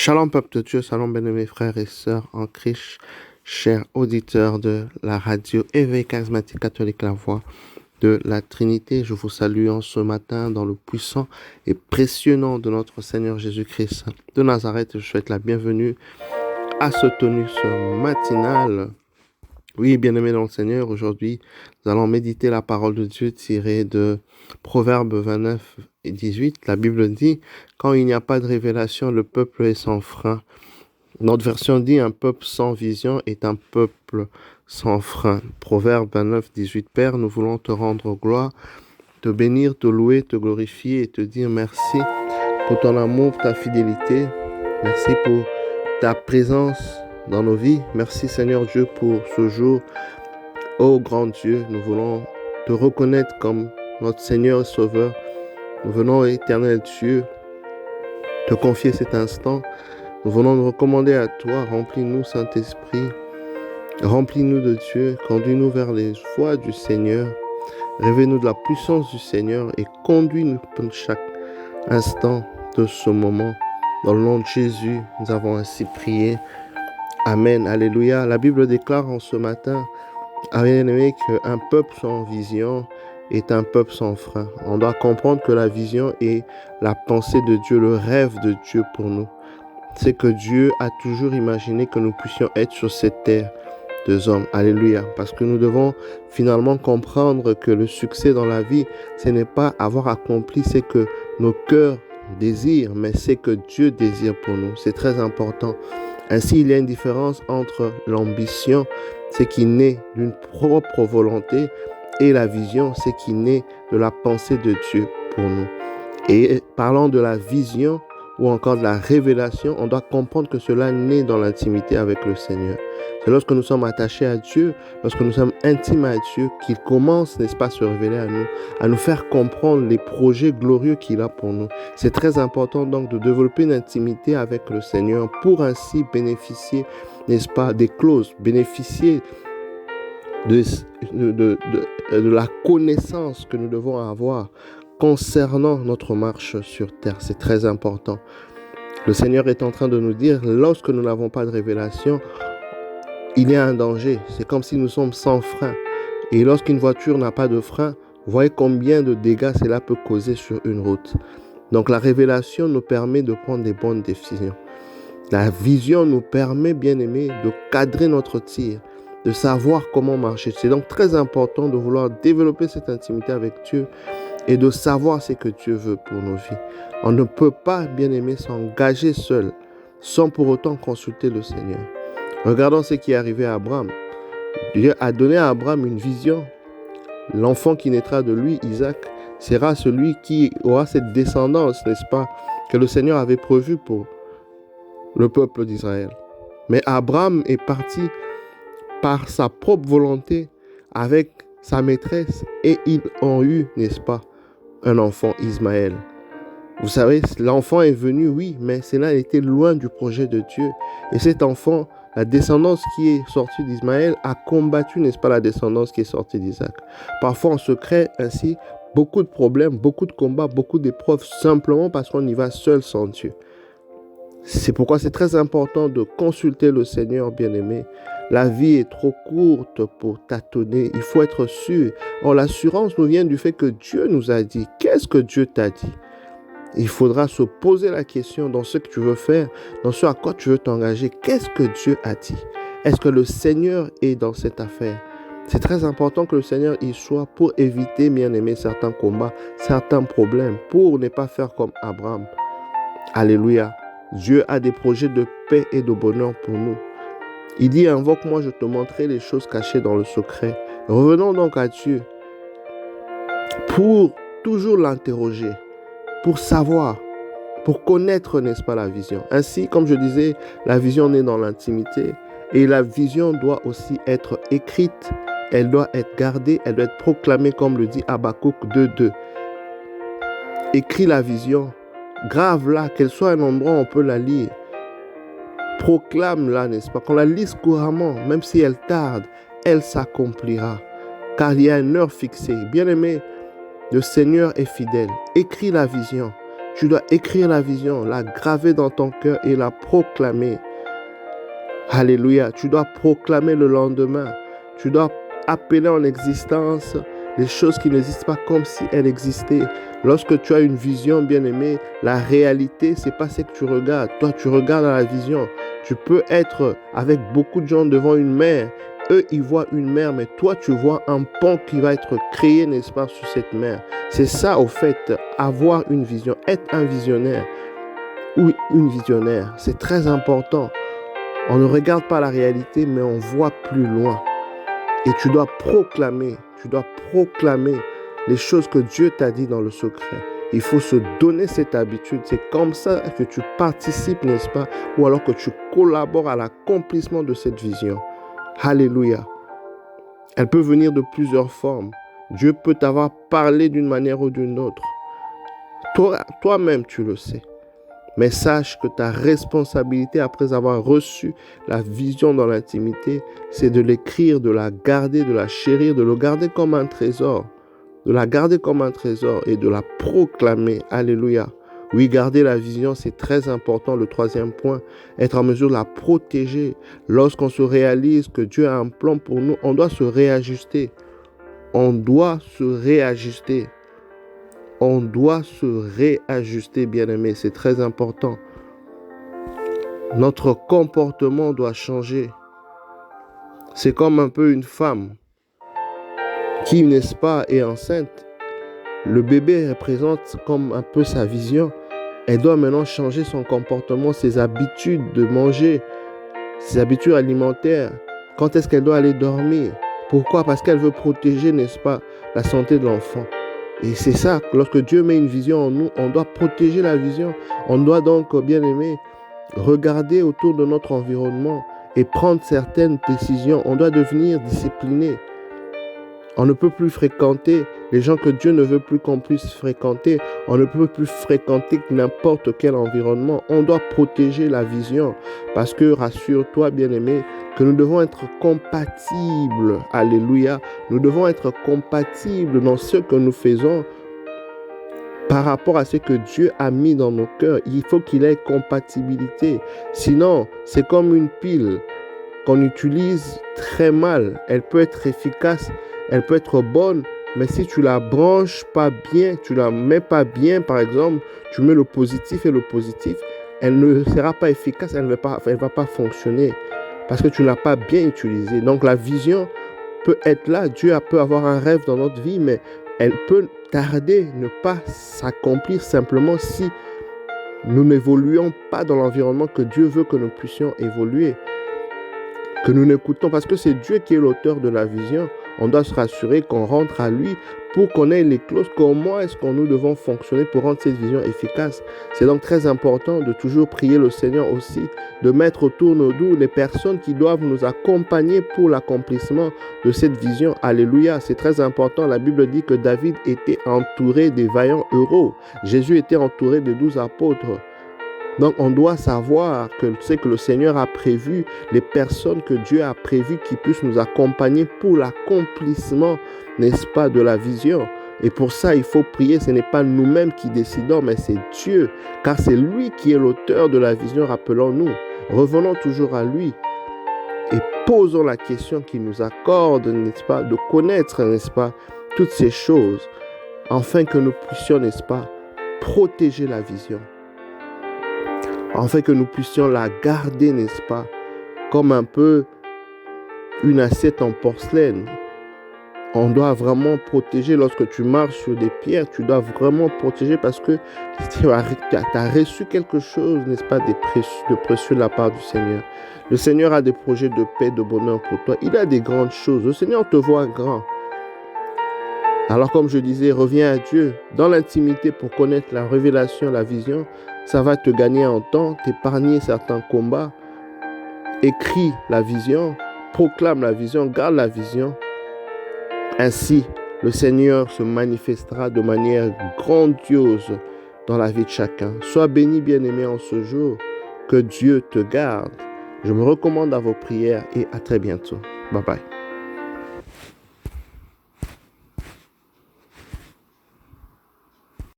Shalom peuple de Dieu, shalom bien-aimés frères et sœurs en Christ, chers auditeurs de la radio Éveil charismatique catholique La Voix de la Trinité. Je vous salue en ce matin dans le puissant et précieux nom de notre Seigneur Jésus-Christ de Nazareth. Je souhaite la bienvenue à ce tonus matinal. Oui, bien-aimés dans le Seigneur, aujourd'hui, nous allons méditer la parole de Dieu tirée de Proverbes 29 et 18. La Bible dit, quand il n'y a pas de révélation, le peuple est sans frein. Notre version dit, un peuple sans vision est un peuple sans frein. Proverbes 29, 18. Père, nous voulons te rendre gloire, te bénir, te louer, te glorifier et te dire merci pour ton amour, ta fidélité. Merci pour ta présence dans nos vies. Merci Seigneur Dieu pour ce jour. Ô grand Dieu, nous voulons te reconnaître comme notre Seigneur et Sauveur. Nous venons, éternel Dieu, te confier cet instant. Nous venons nous recommander à toi. Remplis-nous, Saint-Esprit. Remplis-nous de Dieu. Conduis-nous vers les voies du Seigneur. Révèle-nous de la puissance du Seigneur et conduis-nous pour chaque instant de ce moment. Dans le nom de Jésus, nous avons ainsi prié. Amen. Alléluia. La Bible déclare en ce matin, bien-aimé, qu'un peuple sans vision est un peuple sans frein. On doit comprendre que la vision est la pensée de Dieu, le rêve de Dieu pour nous. C'est que Dieu a toujours imaginé que nous puissions être sur cette terre de hommes. Alléluia. Parce que nous devons finalement comprendre que le succès dans la vie, ce n'est pas avoir accompli ce que nos cœurs désirent, mais c'est que Dieu désire pour nous. C'est très important. Ainsi, il y a une différence entre l'ambition, ce qui naît d'une propre volonté, et la vision, ce qui naît de la pensée de Dieu pour nous. Et parlant de la vision ou encore de la révélation, on doit comprendre que cela naît dans l'intimité avec le Seigneur. C'est lorsque nous sommes attachés à Dieu, lorsque nous sommes intimes à Dieu, qu'il commence, n'est-ce pas, à se révéler à nous faire comprendre les projets glorieux qu'il a pour nous. C'est très important donc de développer une intimité avec le Seigneur pour ainsi bénéficier, n'est-ce pas, des clauses, bénéficier de la connaissance que nous devons avoir concernant notre marche sur terre. C'est très important. Le Seigneur est en train de nous dire, lorsque nous n'avons pas de révélation, il y a un danger. C'est comme si nous sommes sans frein. Et lorsqu'une voiture n'a pas de frein, vous voyez combien de dégâts cela peut causer sur une route. Donc la révélation nous permet de prendre des bonnes décisions. La vision nous permet, bien aimé, de cadrer notre tir, de savoir comment marcher. C'est donc très important de vouloir développer cette intimité avec Dieu et de savoir ce que Dieu veut pour nos vies. On ne peut pas, bien aimé, s'engager seul sans pour autant consulter le Seigneur. Regardons ce qui est arrivé à Abraham. Dieu a donné à Abraham une vision. L'enfant qui naîtra de lui, Isaac, sera celui qui aura cette descendance, n'est-ce pas, que le Seigneur avait prévue pour le peuple d'Israël. Mais Abraham est parti par sa propre volonté avec sa maîtresse et ils ont eu, n'est-ce pas, un enfant, Ismaël. Vous savez, l'enfant est venu, oui, mais cela était loin du projet de Dieu. Et cet enfant, la descendance qui est sortie d'Ismaël a combattu, n'est-ce pas, la descendance qui est sortie d'Isaac. Parfois, on se crée ainsi beaucoup de problèmes, beaucoup de combats, beaucoup d'épreuves, simplement parce qu'on y va seul sans Dieu. C'est pourquoi c'est très important de consulter le Seigneur, bien-aimé. La vie est trop courte pour tâtonner. Il faut être sûr. Or, l'assurance nous vient du fait que Dieu nous a dit. Qu'est-ce que Dieu t'a dit? Il faudra se poser la question dans ce que tu veux faire, dans ce à quoi tu veux t'engager. Qu'est-ce que Dieu a dit? Est-ce que le Seigneur est dans cette affaire? C'est très important que le Seigneur y soit pour éviter, bien aimé, certains combats, certains problèmes, pour ne pas faire comme Abraham. Alléluia. Dieu a des projets de paix et de bonheur pour nous. Il dit, invoque-moi, je te montrerai les choses cachées dans le secret. Revenons donc à Dieu pour toujours l'interroger, pour savoir, pour connaître, n'est-ce pas, la vision. Ainsi, comme je disais, la vision naît dans l'intimité et la vision doit aussi être écrite, elle doit être gardée, elle doit être proclamée, comme le dit Habakkuk 2:2. Écris la vision, grave-la, qu'elle soit un endroit où on peut la lire. Proclame-la, n'est-ce pas? Qu'on la lise couramment, même si elle tarde, elle s'accomplira. Car il y a une heure fixée. Bien-aimé, le Seigneur est fidèle. Écris la vision. Tu dois écrire la vision, la graver dans ton cœur et la proclamer. Alléluia. Tu dois proclamer le lendemain. Tu dois appeler en existence les choses qui n'existent pas comme si elles existaient. Lorsque tu as une vision, bien-aimé, la réalité, c'est pas ce que tu regardes. Toi, tu regardes à la vision. Tu peux être avec beaucoup de gens devant une mer. Eux, ils voient une mer, mais toi, tu vois un pont qui va être créé, n'est-ce pas, sur cette mer. C'est ça, au fait, avoir une vision, être un visionnaire ou une visionnaire. C'est très important. On ne regarde pas la réalité, mais on voit plus loin. Et tu dois proclamer les choses que Dieu t'a dit dans le secret. Il faut se donner cette habitude. C'est comme ça que tu participes, n'est-ce pas? Ou alors que tu collabores à l'accomplissement de cette vision. Alléluia. Elle peut venir de plusieurs formes. Dieu peut t'avoir parlé d'une manière ou d'une autre. Toi-même, tu le sais. Mais sache que ta responsabilité, après avoir reçu la vision dans l'intimité, c'est de l'écrire, de la garder, de la chérir, de le garder comme un trésor. De la garder comme un trésor et de la proclamer. Alléluia. Oui, garder la vision, c'est très important. Le troisième point, être en mesure de la protéger. Lorsqu'on se réalise que Dieu a un plan pour nous, on doit se réajuster. On doit se réajuster. On doit se réajuster, bien-aimé. C'est très important. Notre comportement doit changer. C'est comme un peu une femme qui, n'est-ce pas, est enceinte. Le bébé représente comme un peu sa vision. Elle doit maintenant changer son comportement, ses habitudes de manger, ses habitudes alimentaires. Quand est-ce qu'elle doit aller dormir? Pourquoi? Parce qu'elle veut protéger, n'est-ce pas, la santé de l'enfant. Et c'est ça, lorsque Dieu met une vision en nous, on doit protéger la vision. On doit donc, bien aimé, regarder autour de notre environnement et prendre certaines décisions. On doit devenir discipliné. On ne peut plus fréquenter les gens que Dieu ne veut plus qu'on puisse fréquenter. On ne peut plus fréquenter n'importe quel environnement. On doit protéger la vision parce que, rassure-toi, bien-aimé, que nous devons être compatibles. Alléluia. Nous devons être compatibles dans ce que nous faisons par rapport à ce que Dieu a mis dans nos cœurs. Il faut qu'il y ait compatibilité. Sinon, c'est comme une pile qu'on utilise très mal. Elle peut être efficace, elle peut être bonne, mais si tu la branches pas bien, tu la mets pas bien, par exemple, tu mets le positif et le positif, elle ne sera pas efficace, elle va pas fonctionner parce que tu ne l'as pas bien utilisée. Donc la vision peut être là. Dieu peut avoir un rêve dans notre vie, mais elle peut tarder, ne pas s'accomplir simplement si nous n'évoluons pas dans l'environnement que Dieu veut que nous puissions évoluer. Que nous n'écoutons, parce que c'est Dieu qui est l'auteur de la vision. On doit se rassurer qu'on rentre à lui pour qu'on ait les clauses. Comment est-ce que nous devons fonctionner pour rendre cette vision efficace? C'est donc très important de toujours prier le Seigneur aussi, de mettre autour de nous les personnes qui doivent nous accompagner pour l'accomplissement de cette vision. Alléluia, c'est très important. La Bible dit que David était entouré des vaillants héros. Jésus était entouré de 12 apôtres. Donc, on doit savoir que c'est que le Seigneur a prévu, les personnes que Dieu a prévues qui puissent nous accompagner pour l'accomplissement, n'est-ce pas, de la vision. Et pour ça, il faut prier. Ce n'est pas nous-mêmes qui décidons, mais c'est Dieu, car c'est lui qui est l'auteur de la vision, rappelons-nous. Revenons toujours à lui et posons la question qu'il nous accorde, n'est-ce pas, de connaître, n'est-ce pas, toutes ces choses, afin que nous puissions, n'est-ce pas, protéger la vision. Afin que nous puissions la garder, n'est-ce pas, comme un peu une assiette en porcelaine. On doit vraiment protéger. Lorsque tu marches sur des pierres, tu dois vraiment protéger parce que tu as reçu quelque chose, n'est-ce pas, de précieux de la part du Seigneur. Le Seigneur a des projets de paix, de bonheur pour toi. Il a des grandes choses. Le Seigneur te voit grand. Alors, comme je disais, reviens à Dieu dans l'intimité pour connaître la révélation, la vision. Ça va te gagner en temps, t'épargner certains combats. Écris la vision, proclame la vision, garde la vision. Ainsi, le Seigneur se manifestera de manière grandiose dans la vie de chacun. Sois béni, bien-aimé, en ce jour. Que Dieu te garde. Je me recommande à vos prières et à très bientôt. Bye bye.